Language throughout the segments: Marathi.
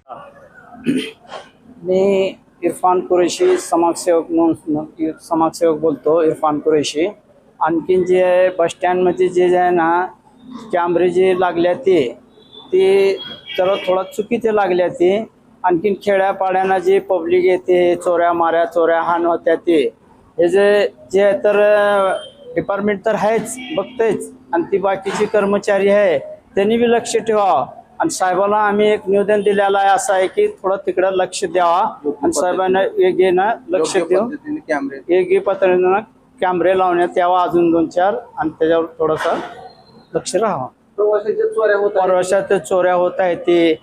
मी इरफान कुरेशी समाजसेवक म्हणून समाजसेवक बोलतो. इरफान कुरेशी. आणखीन जे बस स्टँडमध्ये जे आहे ना कॅमेरे जे लागल्या ते तर थोडा चुकीचे लागल्या ते. आणखीन खेड्यापाड्यांना जे पब्लिक येते चोऱ्या हान होत्या ते हे जे तर डिपार्टमेंट तर आहेच बघतेच आणि ती बाकीचे कर्मचारी आहे त्यांनी बी लक्ष ठेवावं. आणि साहेबांना आम्ही एक निवेदन दिलेलं आहे असं आहे की थोडं तिकडं लक्ष द्यावा आणि साहेबांना वेगळं लक्ष देऊन वेगळी पद्धतीनं कॅमेरे लावण्यात यावा अजून 2-4 आणि त्याच्यावर थोडंसं लक्ष राहावं. परवाशात चोऱ्या होत आहेत ते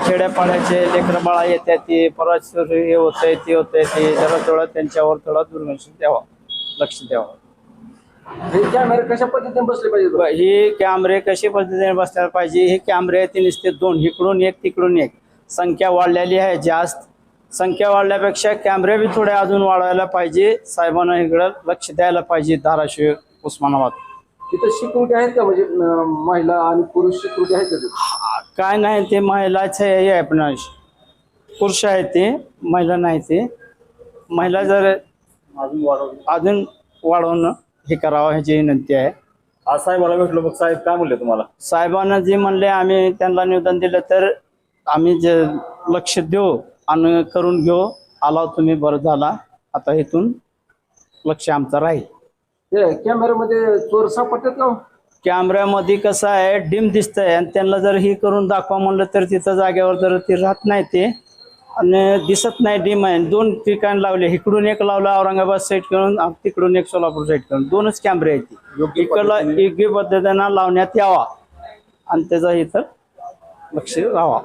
खेड्यापाड्याचे लेकरं बाळा येतात ते परवाच हे होत आहे ते होत आहे ते जरा थोडं त्यांच्यावर थोडा दुर्लक्ष द्यावा लक्ष द्यावं. कॅमेरे कशा पद्धतीने बसले पाहिजे? हे कॅमेरे कशा पद्धतीने बसल्या पाहिजे. हे कॅमेरे आहेत ते नुसते 2 इकडून एक तिकडून एक. संख्या वाढलेली आहे जास्त. संख्या वाढल्यापेक्षा कॅमेरे बी थोडे अजून वाढवायला पाहिजे. साहेबांना इकडं लक्ष द्यायला पाहिजे. धाराशिव उस्मानाबाद तिथं सिक्युरिटी आहेत का म्हणजे महिला आणि पुरुष सिक्युरिटी आहेत का? काय नाही ते महिलाच हे आहे पण पुरुष आहे ते महिला नाही ते. महिला जर अजून वाढवणं हे करावं ह्याची विनंती आहे. आज साहेबाला भेटलो मग साहेब काय म्हणले तुम्हाला? साहेबांना जे म्हणले आम्ही त्यांना निवेदन दिलं तर आम्ही जे लक्ष देऊ आणि करून घेऊ. आला तुम्ही बरं झाला आता इथून लक्ष आमचं राहील. कॅमेऱ्यामध्ये चोर सापडतात का? कॅमेऱ्यामध्ये कसं आहे डिम दिसतंय आणि त्यांना जर हे करून दाखवा म्हणलं तर तिथं जागेवर जर ते राहत नाही ते आणि दिसत नाही डिम आहे. 2 ठिकाण लावले इकडून एक लावला औरंगाबाद साईड करून तिकडून एक सोलापूर साईड करून 2च कॅमेरे आहेत. इकडला योग्य पद्धतीनं लावण्यात यावा आणि त्याचा इथं लक्ष राहावा.